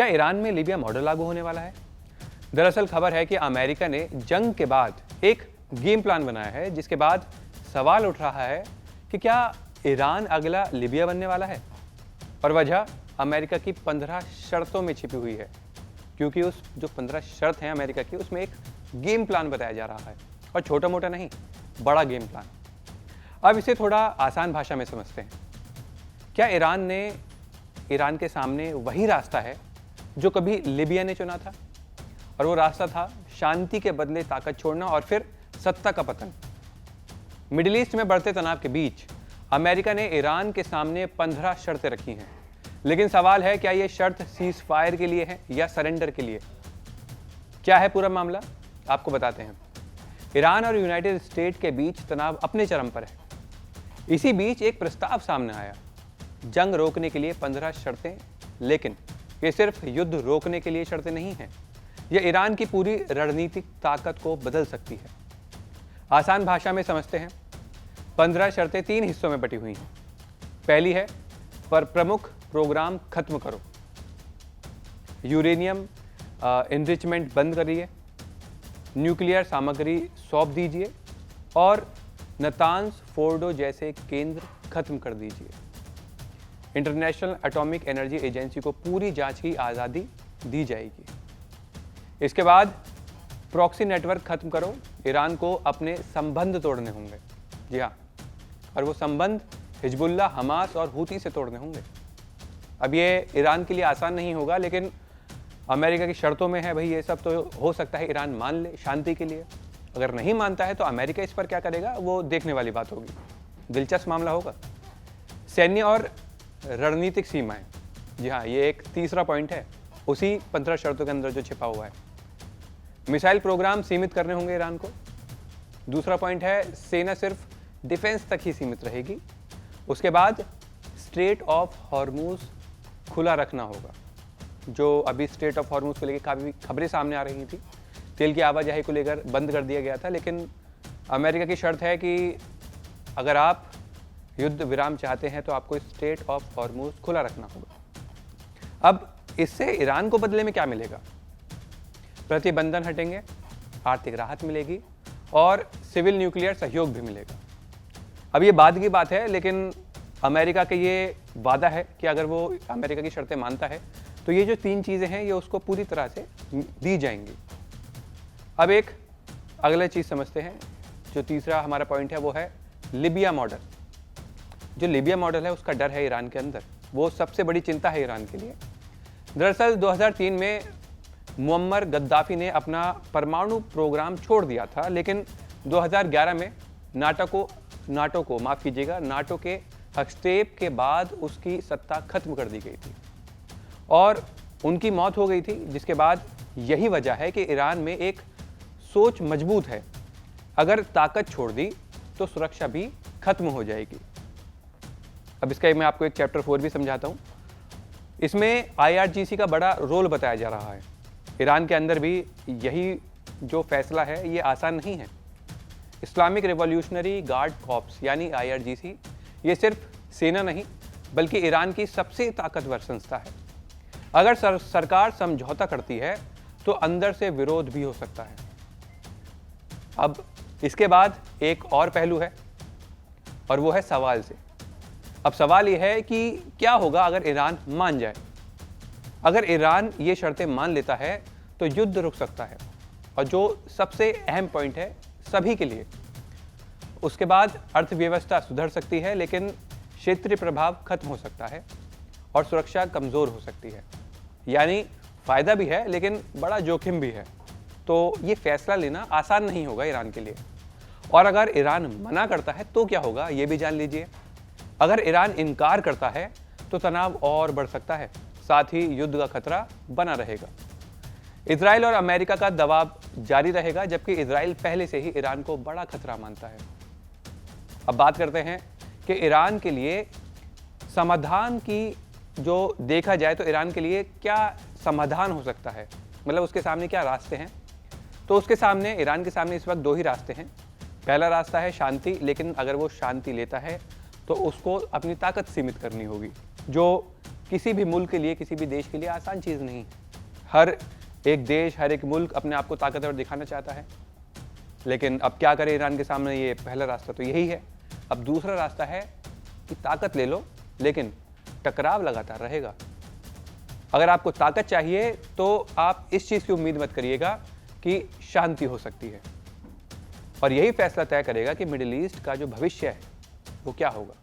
क्या ईरान में Libya model लागू होने वाला है? दरअसल खबर है कि अमेरिका ने जंग के बाद एक गेम प्लान बनाया है, जिसके बाद सवाल उठ रहा है कि क्या ईरान अगला लीबिया बनने वाला है। और वजह अमेरिका की 15 शर्तों में छिपी हुई है, क्योंकि उस जो 15 शर्त हैं अमेरिका की, उसमें एक गेम प्लान बताया जा रहा है, और छोटा मोटा नहीं, बड़ा गेम प्लान। अब इसे थोड़ा आसान भाषा में समझते हैं। क्या ईरान के सामने वही रास्ता है जो कभी लीबिया ने चुना था, और वो रास्ता था शांति के बदले ताकत छोड़ना और फिर सत्ता का पतन। मिडिल ईस्ट में बढ़ते तनाव के बीच अमेरिका ने ईरान के सामने 15 शर्तें रखी हैं, लेकिन सवाल है क्या ये शर्त सीज फायर के लिए है या सरेंडर के लिए। क्या है पूरा मामला, आपको बताते हैं। ईरान और यूनाइटेड स्टेट के बीच तनाव अपने चरम पर है। इसी बीच एक प्रस्ताव सामने आया, जंग रोकने के लिए 15 शर्तें, लेकिन ये सिर्फ युद्ध रोकने के लिए शर्तें नहीं हैं, ये ईरान की पूरी रणनीतिक ताकत को बदल सकती है। आसान भाषा में समझते हैं। 15 शर्तें 3 हिस्सों में बटी हुई हैं। पहली है, पर प्रमुख प्रोग्राम खत्म करो, यूरेनियम एनरिचमेंट बंद करिए, न्यूक्लियर सामग्री सौंप दीजिए और नतान्स फोर्डो जैसे केंद्र खत्म कर दीजिए। इंटरनेशनल एटॉमिक एनर्जी एजेंसी को पूरी जांच की आज़ादी दी जाएगी। इसके बाद प्रॉक्सी नेटवर्क खत्म करो, ईरान को अपने संबंध तोड़ने होंगे। जी हाँ, और वो संबंध हिजबुल्लाह, हमास और हूती से तोड़ने होंगे। अब ये ईरान के लिए आसान नहीं होगा, लेकिन अमेरिका की शर्तों में है भाई, ये सब तो हो सकता है ईरान मान ले शांति के लिए। अगर नहीं मानता है तो अमेरिका इस पर क्या करेगा, वो देखने वाली बात होगी। दिलचस्प मामला होगा। सैन्य और रणनीतिक सीमाएं, जी हाँ, ये एक तीसरा पॉइंट है उसी 15 शर्तों के अंदर जो छिपा हुआ है। मिसाइल प्रोग्राम सीमित करने होंगे ईरान को। दूसरा पॉइंट है, सेना सिर्फ डिफेंस तक ही सीमित रहेगी। उसके बाद स्ट्रेट ऑफ हॉर्मूज खुला रखना होगा, जो अभी स्ट्रेट ऑफ हॉर्मूज को लेकर काफ़ी खबरें सामने आ रही थी। तेल की आवाजाही को लेकर बंद कर दिया गया था, लेकिन अमेरिका की शर्त है कि अगर आप युद्ध विराम चाहते हैं तो आपको स्ट्रेट ऑफ हॉर्मूज खुला रखना होगा। अब इससे ईरान को बदले में क्या मिलेगा? प्रतिबंधन हटेंगे, आर्थिक राहत मिलेगी और सिविल न्यूक्लियर सहयोग भी मिलेगा। अब ये बाद की बात है, लेकिन अमेरिका का ये वादा है कि अगर वो अमेरिका की शर्तें मानता है तो ये जो 3 चीज़ें हैं ये उसको पूरी तरह से दी जाएंगी। अब एक अगला चीज़ समझते हैं। जो तीसरा हमारा पॉइंट है वो है लीबिया मॉडल। जो लीबिया मॉडल है उसका डर है ईरान के अंदर, वो सबसे बड़ी चिंता है ईरान के लिए। दरअसल 2003 में मुअम्मर गद्दाफी ने अपना परमाणु प्रोग्राम छोड़ दिया था, लेकिन 2011 में नाटो के हस्तक्षेप के बाद उसकी सत्ता खत्म कर दी गई थी और उनकी मौत हो गई थी, जिसके बाद यही वजह है कि ईरान में एक सोच मजबूत है, अगर ताकत छोड़ दी तो सुरक्षा भी खत्म हो जाएगी। अब इसका मैं आपको एक चैप्टर 4 भी समझाता हूँ। इसमें IRGC का बड़ा रोल बताया जा रहा है। ईरान के अंदर भी यही जो फैसला है ये आसान नहीं है। इस्लामिक रिवॉल्यूशनरी गार्ड कॉर्प्स यानी IRGC ये सिर्फ सेना नहीं बल्कि ईरान की सबसे ताकतवर संस्था है। अगर सरकार समझौता करती है तो अंदर से विरोध भी हो सकता है। अब इसके बाद एक और पहलू है और वो है सवाल से। अब सवाल ये है कि क्या होगा अगर ईरान मान जाए। अगर ईरान ये शर्तें मान लेता है तो युद्ध रुक सकता है, और जो सबसे अहम पॉइंट है सभी के लिए, उसके बाद अर्थव्यवस्था सुधर सकती है, लेकिन क्षेत्रीय प्रभाव खत्म हो सकता है और सुरक्षा कमज़ोर हो सकती है। यानी फ़ायदा भी है लेकिन बड़ा जोखिम भी है। तो ये फैसला लेना आसान नहीं होगा ईरान के लिए। और अगर ईरान मना करता है तो क्या होगा ये भी जान लीजिए। अगर ईरान इनकार करता है तो तनाव और बढ़ सकता है, साथ ही युद्ध का खतरा बना रहेगा। इजराइल और अमेरिका का दबाव जारी रहेगा, जबकि इजराइल पहले से ही ईरान को बड़ा खतरा मानता है। अब बात करते हैं कि ईरान के लिए समाधान की जो देखा जाए तो ईरान के लिए क्या समाधान हो सकता है, मतलब उसके सामने क्या रास्ते हैं। तो उसके सामने, ईरान के सामने इस वक्त 2 ही रास्ते हैं। पहला रास्ता है शांति, लेकिन अगर वो शांति लेता है तो उसको अपनी ताकत सीमित करनी होगी। जो किसी भी मुल्क के लिए, किसी भी देश के लिए आसान चीज़ नहीं। हर एक देश, हर एक मुल्क अपने आप को ताकतवर दिखाना चाहता है, लेकिन अब क्या करें ईरान के सामने? ये पहला रास्ता तो यही है। अब दूसरा रास्ता है कि ताकत ले लो, लेकिन टकराव लगातार रहेगा। अगर आपको ताकत चाहिए तो आप इस चीज़ की उम्मीद मत करिएगा कि शांति हो सकती है, और यही फैसला तय करेगा कि मिडिल ईस्ट का जो भविष्य है वो क्या होगा।